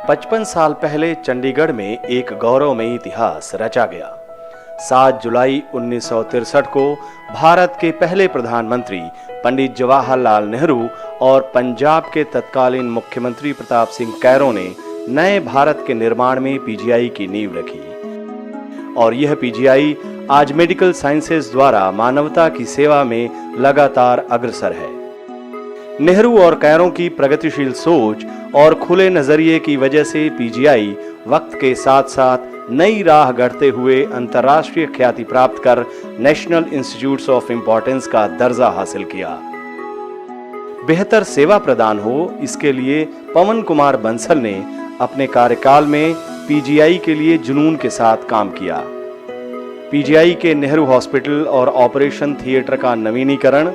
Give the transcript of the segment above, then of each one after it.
55 साल पहले चंडीगढ़ में एक गौरवमयी इतिहास रचा गया। 7 जुलाई 1963 को भारत के पहले प्रधानमंत्री पंडित जवाहरलाल नेहरू और पंजाब के तत्कालीन मुख्यमंत्री प्रताप सिंह कैरों ने नए भारत के निर्माण में पीजीआई की नींव रखी और यह पीजीआई आज मेडिकल साइंसेज द्वारा मानवता की सेवा में लगातार अग्रसर है। नेहरू और कैरों की प्रगतिशील सोच और खुले नजरिए की वजह से पीजीआई वक्त के साथ साथ नई राह गढ़ते हुए अंतर्राष्ट्रीय ख्याति प्राप्त कर नेशनल इंस्टीट्यूट्स ऑफ इम्पोर्टेंस का दर्जा हासिल किया। बेहतर सेवा प्रदान हो, इसके लिए पवन कुमार बंसल ने अपने कार्यकाल में पीजीआई के लिए जुनून के साथ काम किया। पीजीआई के नेहरू हॉस्पिटल और ऑपरेशन थिएटर का नवीनीकरण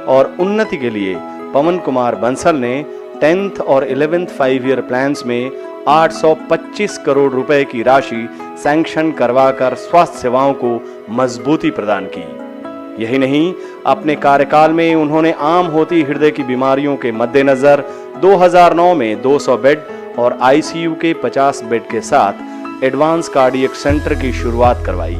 और उन्नति के लिए पवन कुमार बंसल ने 10th और 11th 5 ईयर प्लान्स में 825 करोड़ रुपए की राशि सैंक्शन करवाकर स्वास्थ्य सेवाओं को मजबूती प्रदान की। यही नहीं, अपने कार्यकाल में उन्होंने आम होती हृदय की बीमारियों के मद्देनजर 2009 में 200 बेड और आईसीयू के 50 बेड के साथ एडवांस कार्डियक सेंटर की शुरुआत करवाई।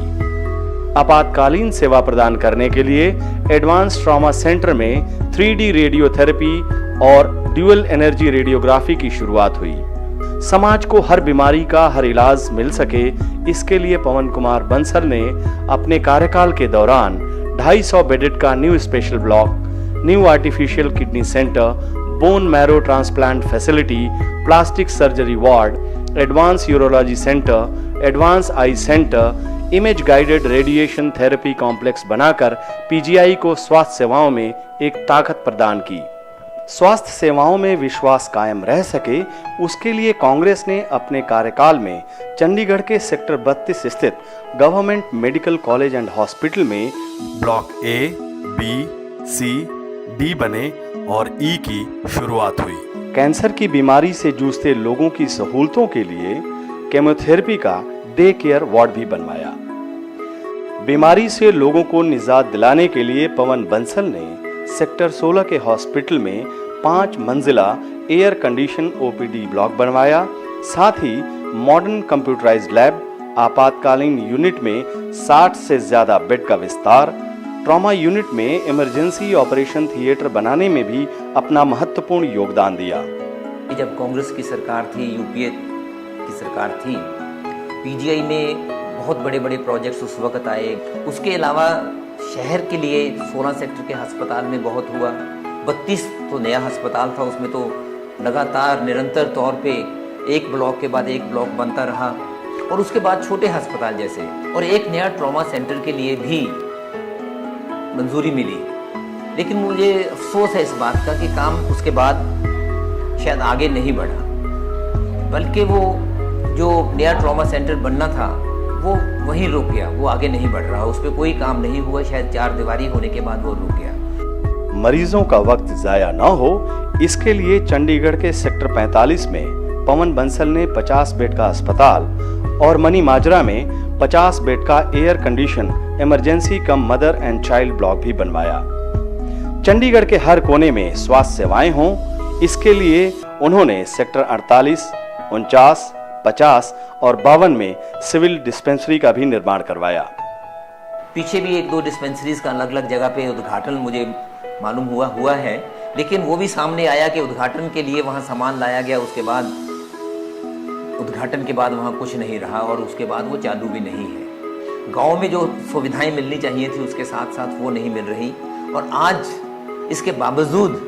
आपातकालीन सेवा प्रदान करने के लिए एडवांस ट्रॉमा सेंटर में 3D रेडियोथेरेपी और ड्यूअल एनर्जी रेडियोग्राफी की शुरुआत हुई। समाज को हर बीमारी का हर इलाज मिल सके, इसके लिए पवन कुमार बंसल ने अपने कार्यकाल के दौरान 250 बेडेड का new special block, new artificial kidney centre, bone marrow transplant facility, plastic surgery ward, advance urology centre, advance I centre, image guided radiation therapy complex बनाकर पीजीआई को स्वास्थ्य सेवाओं में एक ताकत प्रदान की। स्वास्थ्य सेवाओं में विश्वास कायम रह सके, उसके लिए कांग्रेस ने अपने कार्यकाल में चंडीगढ़ के सेक्टर 32 स्थित government medical college and hospital में block A, B, C, D बने और ई की शुरुआत हुई। कैंसर की बीमारी से जूझते लोगों की सहूलतों के लिए केमोथेरेपी का डे केयर वार्ड भी बनवाया। बीमारी से लोगों को निजात दिलाने के लिए पवन बंसल ने सेक्टर 16 के हॉस्पिटल में 5 मंजिला एयर कंडीशन ओपीडी ब्लॉक बनवाया। साथ ही मॉडर्न कंप्यूटराइज्ड लैब, आपातकालीन यूनिट में 60 से ज्यादा बेड का विस्तार, ट्रॉमा यूनिट में इमरजेंसी ऑपरेशन थिएटर बनाने में भी अपना महत्वपूर्ण योगदान दिया। जब कांग्रेस की सरकार थी, यूपीए की सरकार थी, पीजीआई में बहुत बड़े बड़े प्रोजेक्ट्स उस वक्त आए। उसके अलावा शहर के लिए 16 सेक्टर के अस्पताल में बहुत हुआ। 32 तो नया अस्पताल था, उसमें तो लगातार निरंतर तौर पे एक ब्लॉक के बाद एक ब्लॉक बनता रहा और उसके बाद छोटे अस्पताल जैसे, और एक नया ट्रॉमा सेंटर के लिए भी मंजूरी मिली। लेकिन मुझे अफसोस है इस बात का कि काम उसके बाद शायद आगे नहीं बढ़ा, बल्कि वो जो नया ट्रॉमा सेंटर बनना था वो वहीं रुक गया, वो आगे नहीं बढ़ रहा, उस पर कोई काम नहीं हुआ। शायद 4 दीवारी होने के बाद वो रुक गया। मरीजों का वक्त जाया ना हो, इसके लिए चंडीगढ़ के सेक्टर 45 में पवन बंसल ने 50 बेड का अस्पताल और मनी माजरा में 50 बेड का air condition emergency come mother and child block भी बनवाया। चंडीगढ़ के हर कोने में स्वास्थ्य सेवाएं हों, इसके लिए उन्होंने सेक्टर 48, 49, 50 और 52 में सिविल डिस्पेंसरी का भी निर्माण करवाया। पीछे भी 1-2 डिस्पेंसरीज का अलग अलग जगह पे उद्घाटन मुझे मालूम हुआ है, लेकिन वो भी सामने आया कि उद्घाटन के लिए वहाँ सामान लाया गया, उसके बाद उद्घाटन के बाद वहाँ कुछ नहीं रहा और उसके बाद वो चालू भी नहीं है। गांव में जो सुविधाएं मिलनी चाहिए थी उसके साथ साथ वो नहीं मिल रही, और आज इसके बावजूद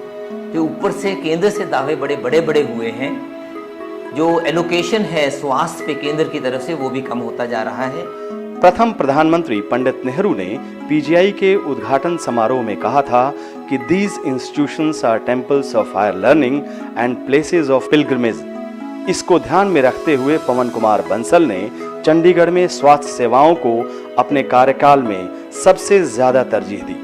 जो ऊपर से केंद्र से दावे बड़े बड़े हुए हैं, जो एलोकेशन है स्वास्थ्य पे केंद्र की तरफ से वो भी कम होता जा रहा है। प्रथम प्रधानमंत्री पंडित नेहरू ने पीजीआई के उद्घाटन समारोह में कहा था कि these institutions are temples of higher learning and places of pilgrimage. इसको ध्यान में रखते हुए पवन कुमार बंसल ने चंडीगढ़ में स्वास्थ्य सेवाओं को अपने कार्यकाल में सबसे ज्यादा तरजीह दी।